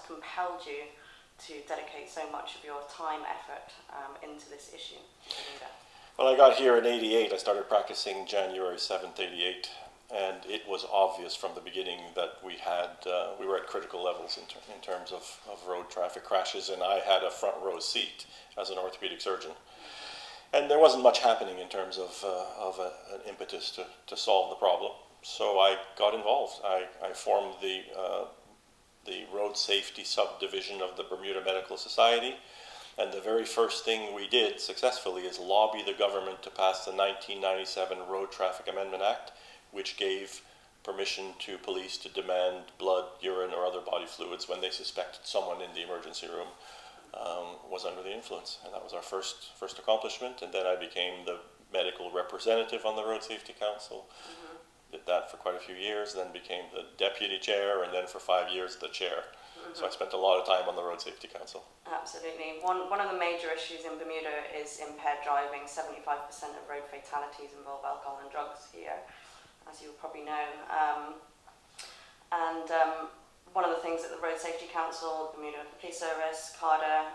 compelled you to dedicate so much of your time, effort into this issue? Well, I got here in '88. I started practicing January 7th, '88. And it was obvious from the beginning that we were at critical levels in terms of road traffic crashes, and I had a front row seat as an orthopedic surgeon. And there wasn't much happening in terms of an impetus to solve the problem. So I got involved. I formed the road safety subdivision of the Bermuda Medical Society. And the very first thing we did successfully is lobby the government to pass the 1997 Road Traffic Amendment Act, which gave permission to police to demand blood, urine, or other body fluids when they suspected someone in the emergency room was under the influence. And that was our first accomplishment. And then I became the medical representative on the Road Safety Council. Did that for quite a few years, then became the deputy chair, and then for 5 years the chair. So I spent a lot of time on the Road Safety Council. Absolutely. One of the major issues in Bermuda is impaired driving. 75% of road fatalities involve alcohol and drugs here, as you will probably know. One of the things that the Road Safety Council, Bermuda Police Service, CARDA,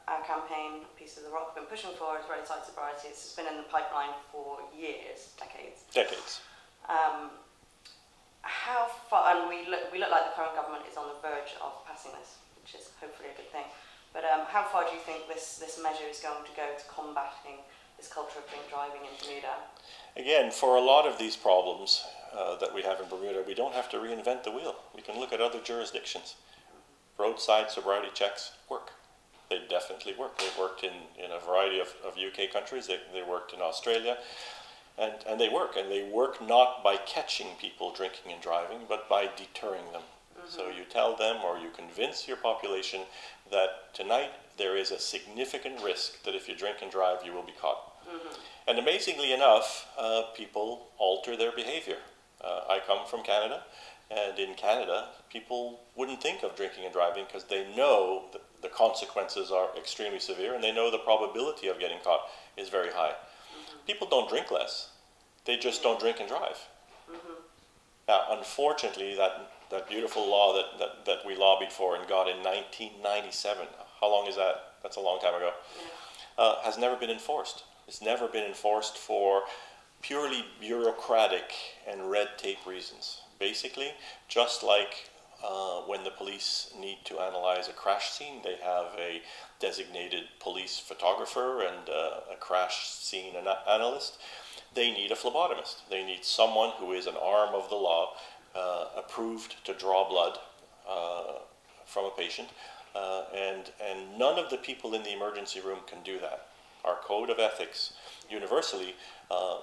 our campaign, Piece of the Rock, have been pushing for is roadside sobriety. It's been in the pipeline for years, decades. How far, and we look like the current government is on the verge of passing this, which is hopefully a good thing. But how far do you think this measure is going to go to combating this culture of drink driving in Bermuda? Again, for a lot of these problems that we have in Bermuda, we don't have to reinvent the wheel. We can look at other jurisdictions. Roadside sobriety checks work. They definitely work. They've worked in a variety of UK countries. They worked in Australia. And they work. And they work not by catching people drinking and driving, but by deterring them. So you tell them, or you convince your population, that tonight there is a significant risk that if you drink and drive, you will be caught. And amazingly enough, people alter their behavior. I come from Canada, and in Canada, people wouldn't think of drinking and driving because they know that the consequences are extremely severe, and they know the probability of getting caught is very high. People don't drink less. They just don't drink and drive. Now, unfortunately, that beautiful law that we lobbied for and got in 1997, how long is that? That's a long time ago. Has never been enforced. It's never been enforced for purely bureaucratic and red tape reasons. Basically, just like when the police need to analyze a crash scene, they have a designated police photographer and a crash scene analyst. They need a phlebotomist. They need someone who is an arm of the law, approved to draw blood from a patient, and none of the people in the emergency room can do that. Our code of ethics universally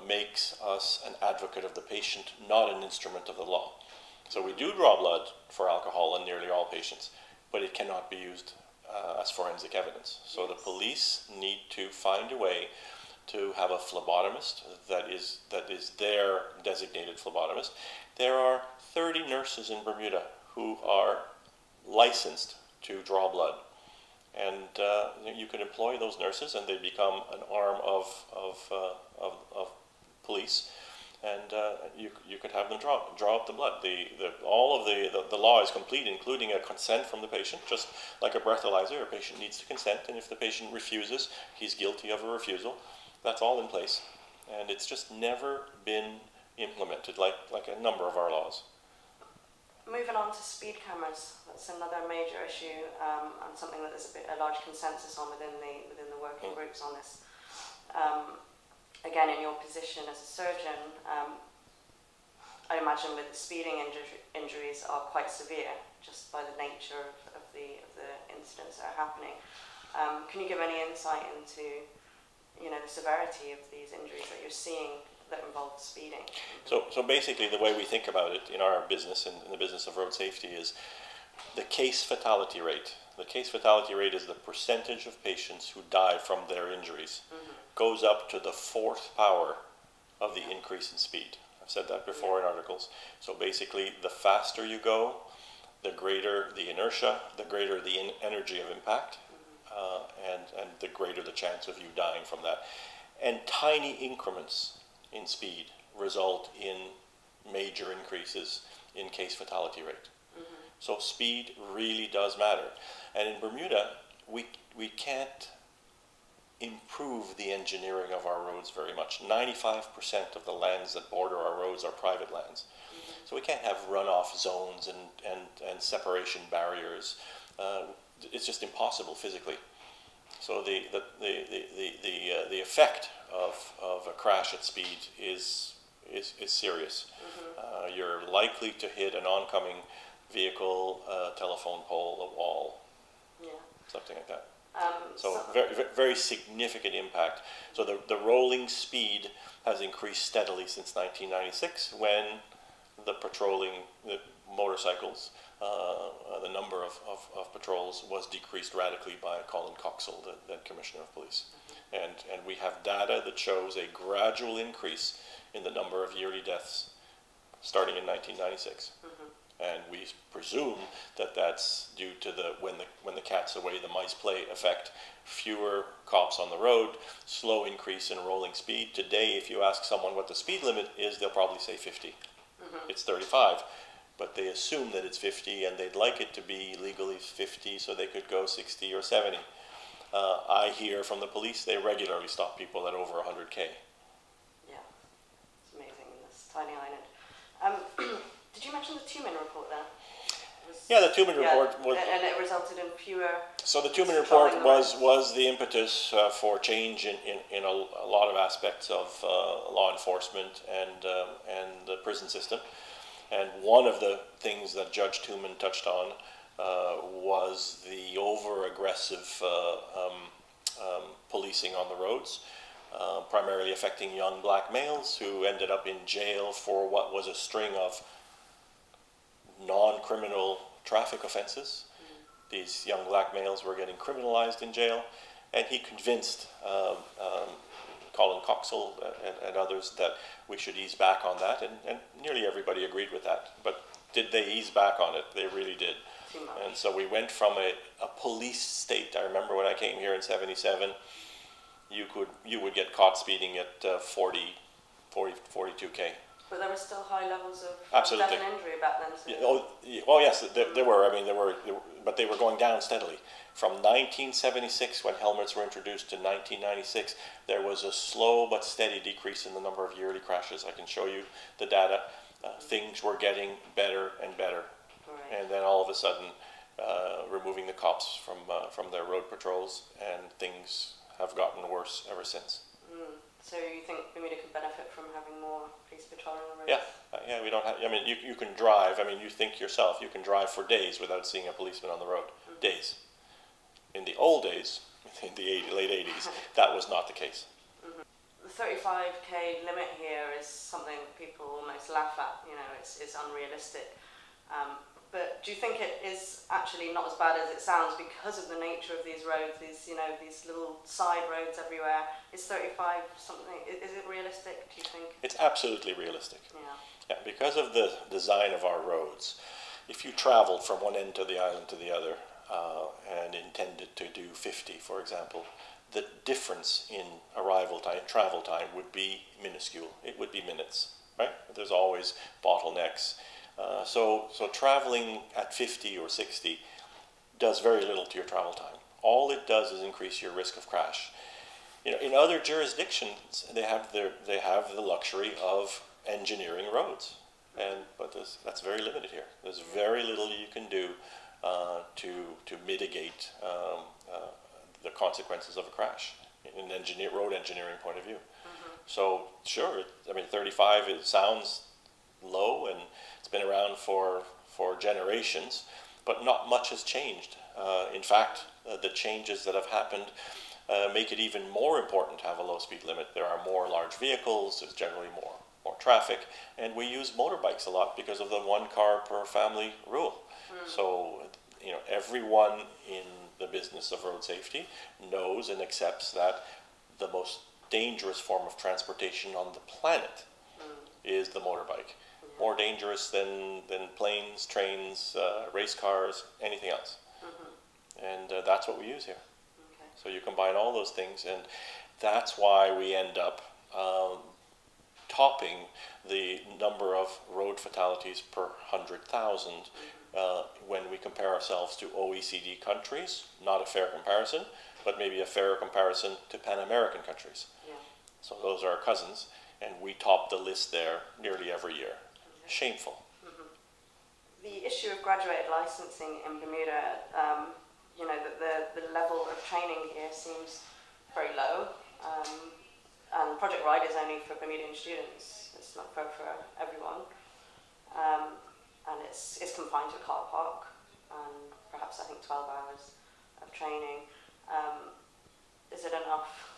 makes us an advocate of the patient, not an instrument of the law. So we do draw blood for alcohol in nearly all patients, but it cannot be used as forensic evidence. So the police need to find a way to have a phlebotomist that is their designated phlebotomist. There are 30 nurses in Bermuda who are licensed to draw blood. And you can employ those nurses, and they become an arm of police, and you could have them draw up the blood. All of the law is complete, including a consent from the patient, just like a breathalyzer. A patient needs to consent, and if the patient refuses, he's guilty of a refusal. That's all in place, and it's just never been implemented like a number of our laws. Moving on to speed cameras, that's another major issue, and something that there's a large consensus on within the working groups on this. Again, in your position as a surgeon, I imagine with the speeding injuries are quite severe, just by the nature of the incidents that are happening. Can you give any insight into the severity of these injuries that you're seeing that involve speeding? So basically, the way we think about it in our business, in the business of road safety, is the case fatality rate. The case fatality rate is the percentage of patients who die from their injuries. Goes up to the 4th power of the increase in speed. I've said that before in articles. So basically, the faster you go, the greater the inertia, the greater the energy of impact, and the greater the chance of you dying from that. And tiny increments in speed result in major increases in case fatality rate. So speed really does matter. And in Bermuda, we can't improve the engineering of our roads very much. 95% of the lands that border our roads are private lands. So we can't have runoff zones and separation barriers. It's just impossible physically. So the effect of a crash at speed is serious. You're likely to hit an oncoming vehicle, a telephone pole, a wall, something like that. So very significant impact. So the rolling speed has increased steadily since 1996 when the patrolling, the motorcycles, the number of patrols was decreased radically by Colin Coxell, the then Commissioner of Police. And we have data that shows a gradual increase in the number of yearly deaths starting in 1996. And we presume that that's due to when the cat's away, the mice play effect, fewer cops on the road, slow increase in rolling speed. Today, if you ask someone what the speed limit is, they'll probably say 50. It's 35, but they assume that it's 50 and they'd like it to be legally 50 so they could go 60 or 70. I hear from the police they regularly stop people at over 100K. Yeah, it's amazing in this tiny island. Did you mention the Tumin report there? Yeah, the Tumin report was... And it resulted in fewer... So the Tumin report was the impetus for change in a lot of aspects of law enforcement and the prison system. And one of the things that Judge Tumin touched on was the over-aggressive policing on the roads, primarily affecting young black males who ended up in jail for what was a string of non-criminal traffic offenses. These young black males were getting criminalized in jail, and he convinced Colin Coxell and others that we should ease back on that, and nearly everybody agreed with that. But did they ease back on it? They really did. And so we went from a police state. I remember when I came here in '77, you would get caught speeding at 42K. But there were still high levels of Absolutely. death and injury back then. So. Oh yes, there were. I mean, there were, but they were going down steadily. From 1976, when helmets were introduced, to 1996, there was a slow but steady decrease in the number of yearly crashes. I can show you the data. Things were getting better and better, and then all of a sudden, removing the cops from their road patrols, and things have gotten worse ever since. So you think Bermuda could benefit from having more police patrolling on the roads? Yeah, we don't have, I mean, you can drive, I mean, you think yourself, you can drive for days without seeing a policeman on the road. Days. In the old days, in the late 80s, that was not the case. The 35K limit here is something people almost laugh at, you know, it's unrealistic. But do you think it is actually not as bad as it sounds because of the nature of these roads, these little side roads everywhere? Is 35 something, is it realistic, do you think? It's absolutely realistic. Yeah. Yeah, because of the design of our roads, if you traveled from one end of the island to the other and intended to do 50, for example, the difference in arrival time, travel time would be minuscule. It would be minutes, right? There's always bottlenecks. So traveling at 50 or 60 does very little to your travel time. All it does is increase your risk of crash. You know, in other jurisdictions, they have the luxury of engineering roads, but that's very limited here. There's very little you can do to mitigate the consequences of a crash in an road engineering point of view. So sure, I mean 35 sounds low, and it's been around for generations, but not much has changed. In fact, the changes that have happened make it even more important to have a low speed limit. There are more large vehicles, there's generally more traffic, and we use motorbikes a lot because of the 1 car per family rule. So, you know, everyone in the business of road safety knows and accepts that the most dangerous form of transportation on the planet is the motorbike. More dangerous than planes, trains, race cars, anything else. And that's what we use here. So you combine all those things, and that's why we end up topping the number of road fatalities per 100,000 when we compare ourselves to OECD countries. Not a fair comparison, but maybe a fairer comparison to Pan-American countries. Yeah. So those are our cousins, and we top the list there nearly every year. Shameful. The issue of graduated licensing in Bermuda, you know, the level of training here seems very low, and Project Ride is only for Bermudian students. It's not for everyone, and it's confined to a car park, and perhaps I think 12 hours of training. Is it enough?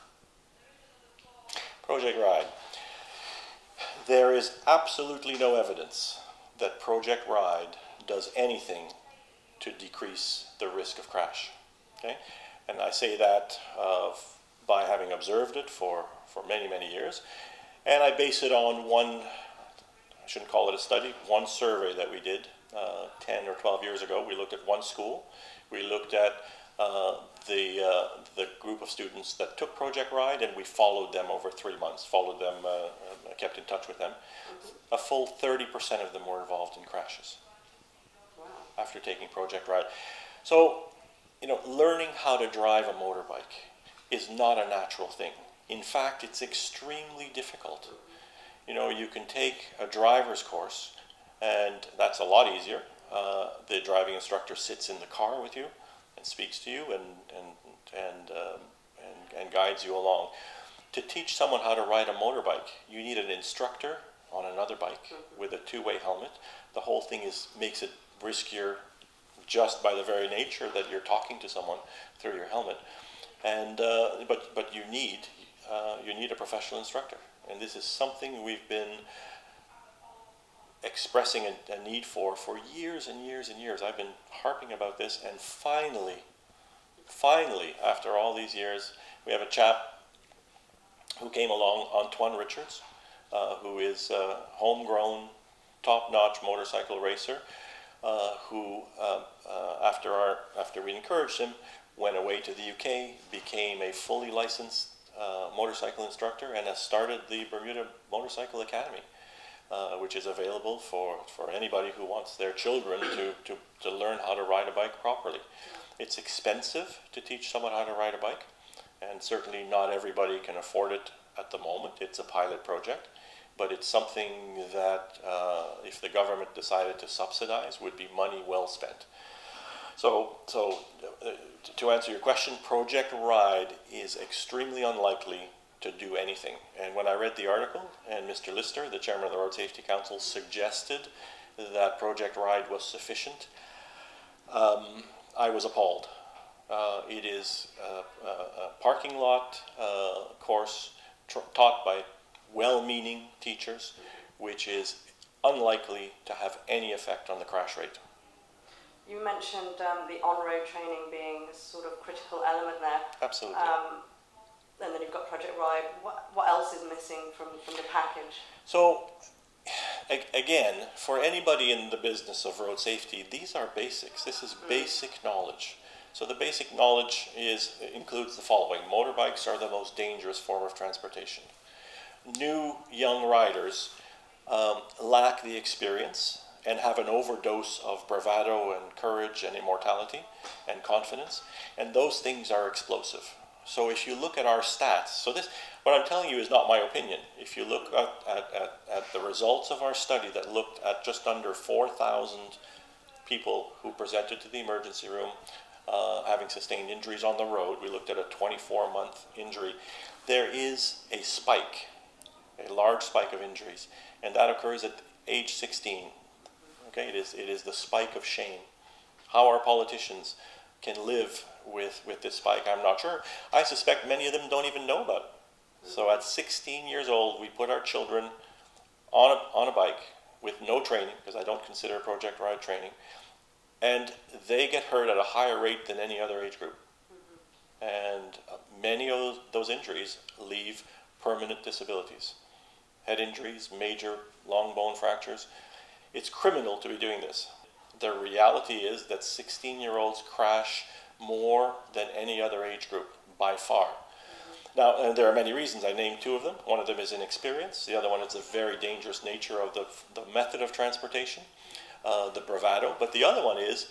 Project Ride. There is absolutely no evidence that Project Ride does anything to decrease the risk of crash. Okay? And I say that by having observed it for many, many years. And I base it on one, I shouldn't call it a study, one survey that we did 10 or 12 years ago. We looked at one school. We looked at the group of students that took Project Ride, and we followed them over 3 months, followed them, kept in touch with them. A full 30% of them were involved in crashes after taking Project Ride. So, you know, learning how to drive a motorbike is not a natural thing. In fact, it's extremely difficult. You know, you can take a driver's course, and that's a lot easier. The driving instructor sits in the car with you and speaks to you and guides you along. To teach someone how to ride a motorbike, you need an instructor on another bike with a two-way helmet. The whole thing makes it riskier just by the very nature that you're talking to someone through your helmet. And but you need a professional instructor, and this is something we've been expressing a need for years and years and years. I've been harping about this, and finally, after all these years, we have a chap who came along, Antoine Richards, who is a homegrown, top-notch motorcycle racer, who, after we encouraged him, went away to the UK, became a fully licensed motorcycle instructor, and has started the Bermuda Motorcycle Academy, which is available for anybody who wants their children to learn how to ride a bike properly. It's expensive to teach someone how to ride a bike, and certainly not everybody can afford it at the moment. It's a pilot project, but it's something that if the government decided to subsidize, would be money well spent. So to answer your question, Project Ride is extremely unlikely to do anything. And when I read the article, and Mr. Lister, the chairman of the Road Safety Council, suggested that Project Ride was sufficient, I was appalled. It is a parking lot course taught by well-meaning teachers, which is unlikely to have any effect on the crash rate. You mentioned the on-road training being a sort of critical element there. Absolutely. And then you've got Project Ride. What else is missing from the package? So, again, for anybody in the business of road safety, these are basics. This is basic knowledge. So the basic knowledge includes the following. Motorbikes are the most dangerous form of transportation. New young riders lack the experience and have an overdose of bravado and courage and immortality and confidence, and those things are explosive. So if you look at our stats, so this, what I'm telling you is not my opinion. If you look at the results of our study that looked at just under 4,000 people who presented to the emergency room having sustained injuries on the road, we looked at a 24-month injury. There is a spike, a large spike of injuries, and that occurs at age 16. Okay, it is the spike of shame. How our politicians can live with this spike, I'm not sure. I suspect many of them don't even know about it. So at 16 years old, we put our children on a bike with no training, because I don't consider Project Ride training, and they get hurt at a higher rate than any other age group. And many of those injuries leave permanent disabilities. Head injuries, major long bone fractures. It's criminal to be doing this. The reality is that 16-year-olds crash more than any other age group, by far. Now, there are many reasons. I named two of them. One of them is inexperience. The other one is the very dangerous nature of the method of transportation, the bravado. But the other one is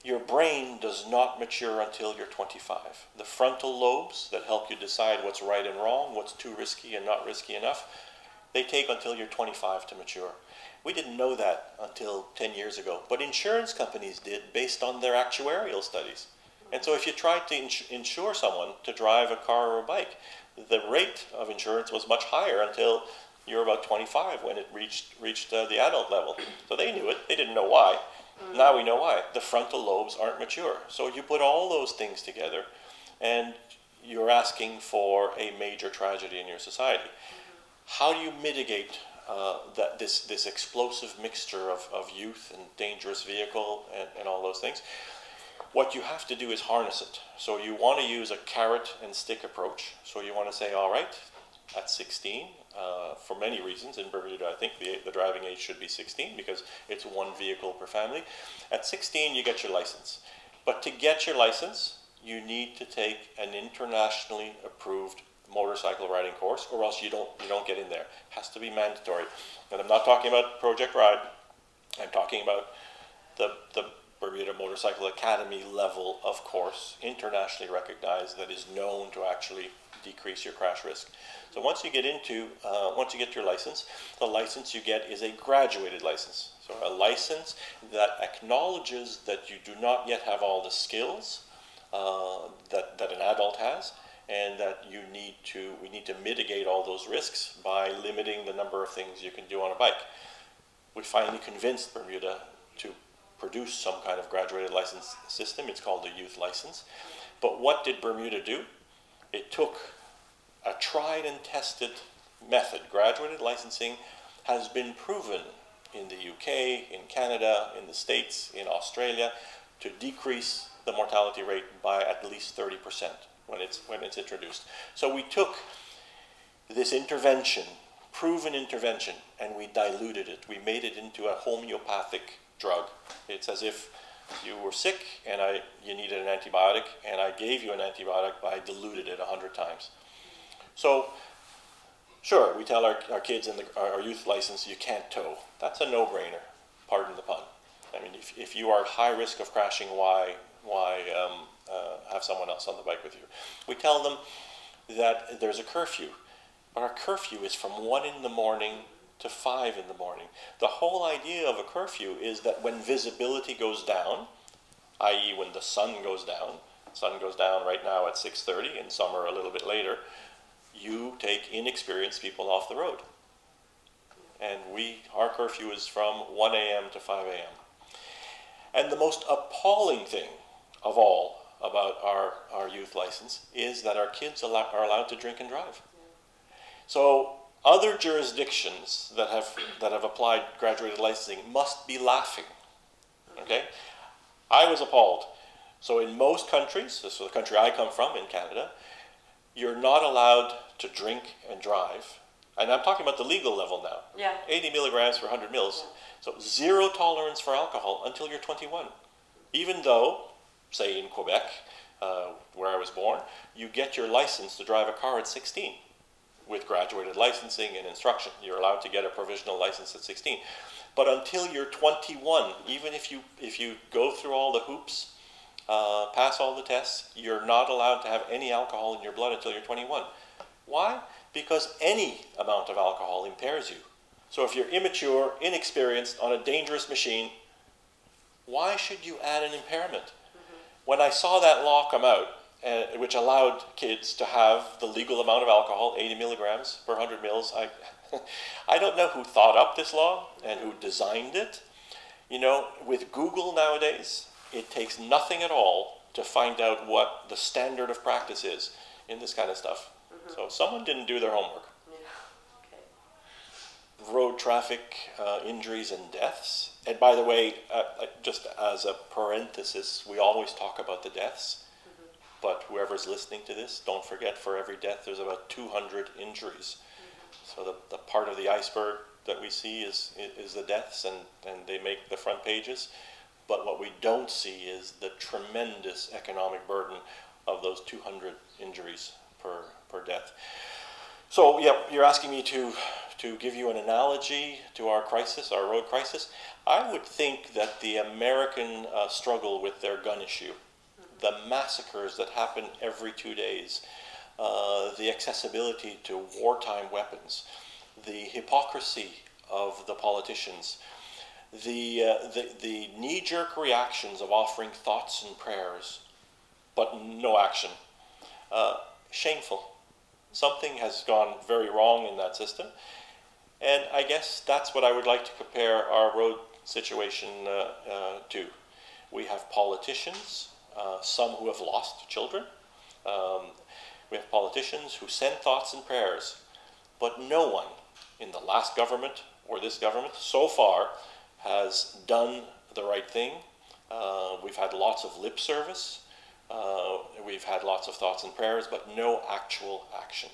your brain does not mature until you're 25. The frontal lobes that help you decide what's right and wrong, what's too risky and not risky enough, they take until you're 25 to mature. We didn't know that until 10 years ago, but insurance companies did based on their actuarial studies. And so if you tried to insure someone to drive a car or a bike, the rate of insurance was much higher until you were about 25 when it reached the adult level. So they knew it. They didn't know why. Now we know why. The frontal lobes aren't mature. So you put all those things together and you're asking for a major tragedy in your society. How do you mitigate this explosive mixture of youth and dangerous vehicle and all those things? What you have to do is harness it. So you want to use a carrot and stick approach. So you want to say, all right, at 16, for many reasons in Bermuda, I think the driving age should be 16 because it's one vehicle per family. At 16, you get your license. But to get your license, you need to take an internationally approved motorcycle riding course, or else you don't get in there. It has to be mandatory. And I'm not talking about Project Ride. I'm talking about the Bermuda Motorcycle Academy level of course, internationally recognized, that is known to actually decrease your crash risk. So once you get your license, the license you get is a graduated license. So a license that acknowledges that you do not yet have all the skills that an adult has, and that we need to mitigate all those risks by limiting the number of things you can do on a bike. We finally convinced Bermuda to produce some kind of graduated license system. It's called the youth license. But what did Bermuda do? It took a tried and tested method. Graduated licensing has been proven in the UK, in Canada, in the States, in Australia, to decrease the mortality rate by at least 30% when it's introduced. So we took this intervention, proven intervention, and we diluted it. We made it into a homeopathic drug. It's as if you were sick and you needed an antibiotic, and I gave you an antibiotic, but I diluted it 100 times. So, sure, we tell our kids in our youth license, you can't tow. That's a no-brainer, pardon the pun. I mean, if you are at high risk of crashing, why have someone else on the bike with you? We tell them that there's a curfew, but our curfew is from 1 in the morning to 5 in the morning. The whole idea of a curfew is that when visibility goes down, i.e. when the sun goes down right now at 6:30, in summer a little bit later, you take inexperienced people off the road. And our curfew is from 1 a.m. to 5 a.m. And the most appalling thing of all about our youth license is that our kids are allowed to drink and drive. So other jurisdictions that have applied graduated licensing must be laughing. Okay? I was appalled. So in most countries, this is the country I come from, in Canada, you're not allowed to drink and drive. And I'm talking about the legal level now. Yeah. 80 milligrams per 100 mils. So zero tolerance for alcohol until you're 21. Even though, say in Quebec, where I was born, you get your license to drive a car at 16 with graduated licensing and instruction. You're allowed to get a provisional license at 16. But until you're 21, even if you go through all the hoops, pass all the tests, you're not allowed to have any alcohol in your blood until you're 21. Why? Because any amount of alcohol impairs you. So if you're immature, inexperienced, on a dangerous machine, why should you add an impairment? When I saw that law come out, which allowed kids to have the legal amount of alcohol, 80 milligrams per 100 mils, I don't know who thought up this law and who designed it. You know, with Google nowadays, it takes nothing at all to find out what the standard of practice is in this kind of stuff. So someone didn't do their homework. Road traffic injuries and deaths. And by the way, just as a parenthesis, we always talk about the deaths, but whoever's listening to this, don't forget, for every death there's about 200 injuries. So the part of the iceberg that we see is the deaths, and they make the front pages. But what we don't see is the tremendous economic burden of those 200 injuries per death. So yeah, you're asking me to give you an analogy to our crisis, our road crisis. I would think that the American struggle with their gun issue, the massacres that happen every 2 days, the accessibility to wartime weapons, the hypocrisy of the politicians, the knee-jerk reactions of offering thoughts and prayers, but no action. Shameful. Something has gone very wrong in that system. And I guess that's what I would like to compare our road situation to. We have politicians, some who have lost children. We have politicians who send thoughts and prayers, but no one in the last government or this government so far has done the right thing. We've had lots of lip service. We've had lots of thoughts and prayers, but no actual action.